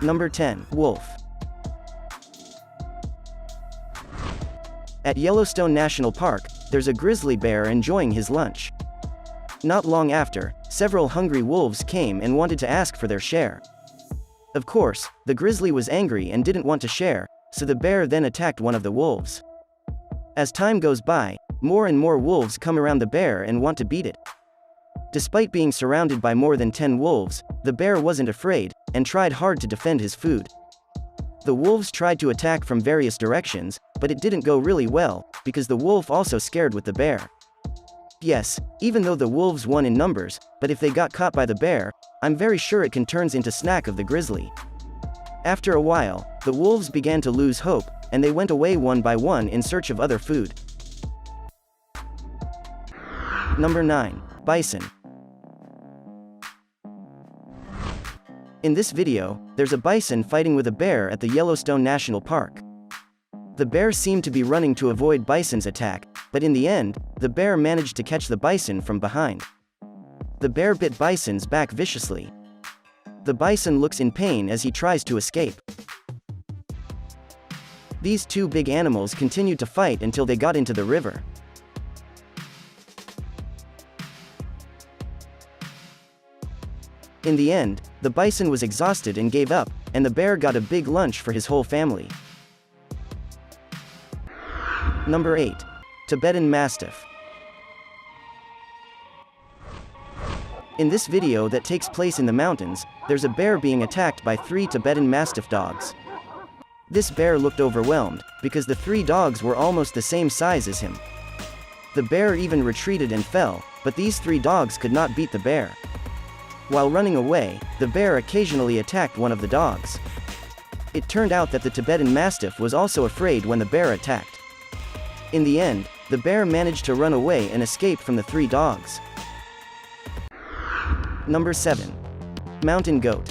Number 10. Wolf. At Yellowstone National Park, there's a grizzly bear enjoying his lunch. Not long after, several hungry wolves came and wanted to ask for their share. Of course, the grizzly was angry and didn't want to share, so the bear then attacked one of the wolves. As time goes by, more and more wolves come around the bear and want to beat it. Despite being surrounded by more than 10 wolves, the bear wasn't afraid, and tried hard to defend his food. The wolves tried to attack from various directions, but it didn't go really well, because the wolf also scared with the bear. Yes, even though the wolves won in numbers, but if they got caught by the bear, I'm very sure it can turn into snack of the grizzly. After a while, the wolves began to lose hope, and they went away one by one in search of other food. Number 9. Bison. In this video, there's a bison fighting with a bear at the Yellowstone National Park. The bear seemed to be running to avoid bison's attack, but in the end, the bear managed to catch the bison from behind. The bear bit bison's back viciously. The bison looks in pain as he tries to escape. These two big animals continued to fight until they got into the river. In the end, the bison was exhausted and gave up, and the bear got a big lunch for his whole family. Number 8. Tibetan Mastiff. In this video that takes place in the mountains, there's a bear being attacked by 3 Tibetan Mastiff dogs. This bear looked overwhelmed, because the 3 dogs were almost the same size as him. The bear even retreated and fell, but these 3 dogs could not beat the bear. While running away, the bear occasionally attacked one of the dogs. It turned out that the Tibetan Mastiff was also afraid when the bear attacked. In the end, the bear managed to run away and escape from the 3 dogs. Number 7. Mountain Goat.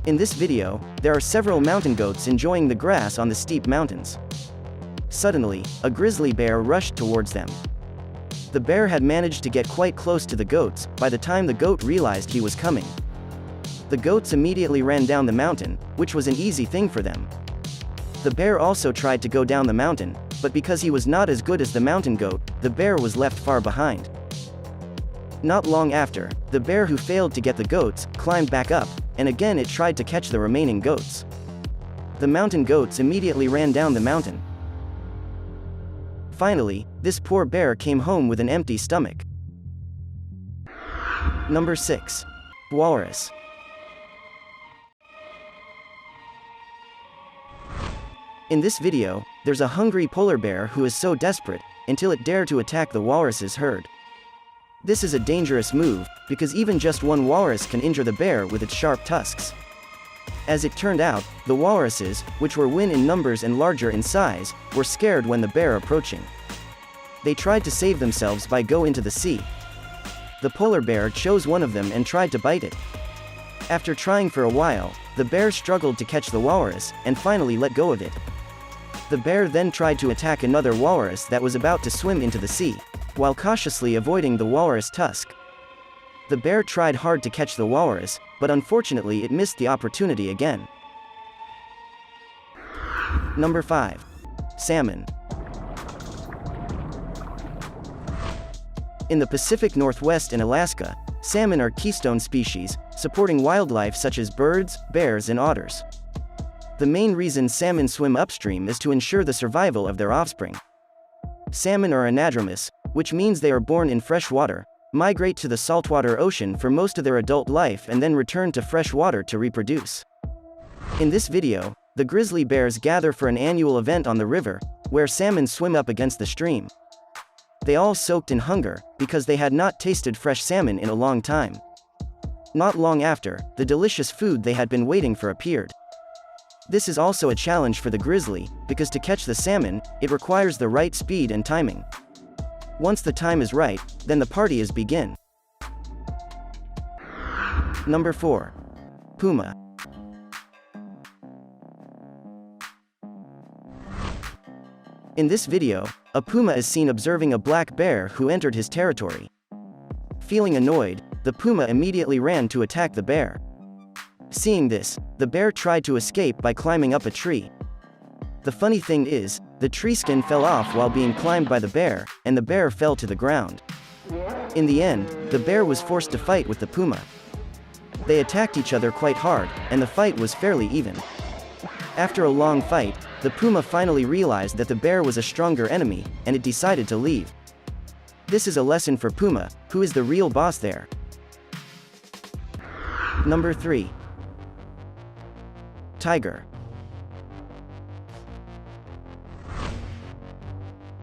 In this video, there are several mountain goats enjoying the grass on the steep mountains. Suddenly, a grizzly bear rushed towards them. The bear had managed to get quite close to the goats by the time the goat realized he was coming. The goats immediately ran down the mountain, which was an easy thing for them. The bear also tried to go down the mountain, but because he was not as good as the mountain goat, the bear was left far behind. Not long after, the bear who failed to get the goats climbed back up, and again it tried to catch the remaining goats. The mountain goats immediately ran down the mountain. Finally, this poor bear came home with an empty stomach. Number 6. Walrus. In this video, there's a hungry polar bear who is so desperate, until it dared to attack the walrus's herd. This is a dangerous move, because even just one walrus can injure the bear with its sharp tusks. As it turned out, the walruses, which were in numbers and larger in size, were scared when the bear approaching. They tried to save themselves by go into the sea. The polar bear chose one of them and tried to bite it. After trying for a while, the bear struggled to catch the walrus, and finally let go of it. The bear then tried to attack another walrus that was about to swim into the sea, while cautiously avoiding the walrus tusk. The bear tried hard to catch the walrus, but unfortunately it missed the opportunity again. Number 5. Salmon. In the Pacific Northwest and Alaska, salmon are keystone species, supporting wildlife such as birds, bears, and otters. The main reason salmon swim upstream is to ensure the survival of their offspring. Salmon are anadromous, which means they are born in fresh water, migrate to the saltwater ocean for most of their adult life and then return to fresh water to reproduce. In this video, the grizzly bears gather for an annual event on the river, where salmon swim up against the stream. They all soaked in hunger, because they had not tasted fresh salmon in a long time. Not long after, the delicious food they had been waiting for appeared. This is also a challenge for the grizzly, because to catch the salmon, it requires the right speed and timing. Once the time is right, then the party is begin. Number 4. Puma. In this video, a puma is seen observing a black bear who entered his territory. Feeling annoyed, the puma immediately ran to attack the bear. Seeing this, the bear tried to escape by climbing up a tree. The funny thing is, the tree skin fell off while being climbed by the bear, and the bear fell to the ground. In the end, the bear was forced to fight with the puma. They attacked each other quite hard, and the fight was fairly even. After a long fight, the puma finally realized that the bear was a stronger enemy, and it decided to leave. This is a lesson for puma, who is the real boss there. Number 3. Tiger.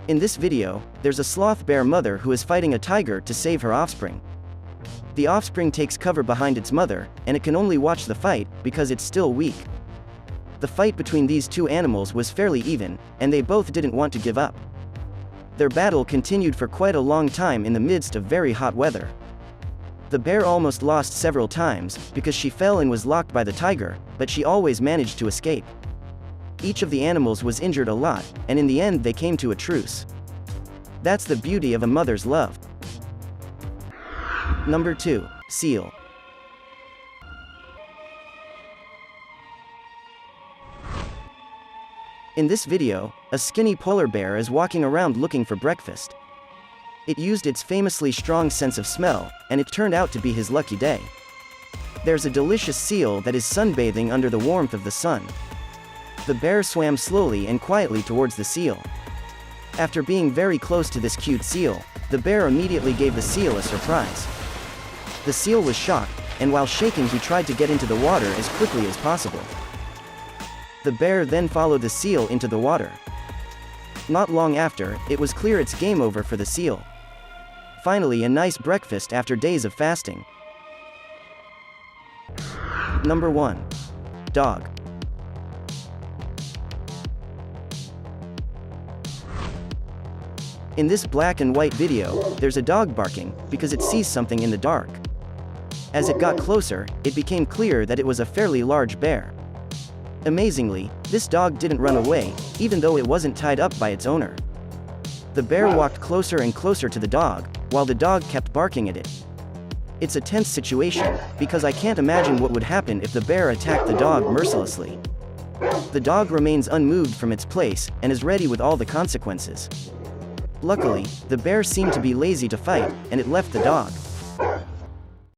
In this video, there's a sloth bear mother who is fighting a tiger to save her offspring. The offspring takes cover behind its mother, and it can only watch the fight because it's still weak. The fight between these two animals was fairly even, and they both didn't want to give up. Their battle continued for quite a long time in the midst of very hot weather. The bear almost lost several times because she fell and was locked by the tiger, but she always managed to escape. Each of the animals was injured a lot, and in the end they came to a truce. That's the beauty of a mother's love. Number 2. Seal. In this video, a skinny polar bear is walking around looking for breakfast. It used its famously strong sense of smell, and it turned out to be his lucky day. There's a delicious seal that is sunbathing under the warmth of the sun. The bear swam slowly and quietly towards the seal. After being very close to this cute seal, the bear immediately gave the seal a surprise. The seal was shocked, and while shaking he tried to get into the water as quickly as possible. The bear then followed the seal into the water. Not long after, it was clear it's game over for the seal. Finally, a nice breakfast after days of fasting. Number 1. Dog. In this black and white video, there's a dog barking because it sees something in the dark. As it got closer, it became clear that it was a fairly large bear. Amazingly, this dog didn't run away, even though it wasn't tied up by its owner. The bear walked closer and closer to the dog, while the dog kept barking at it. It's a tense situation, because I can't imagine what would happen if the bear attacked the dog mercilessly. The dog remains unmoved from its place, and is ready with all the consequences. Luckily, the bear seemed to be lazy to fight, and it left the dog.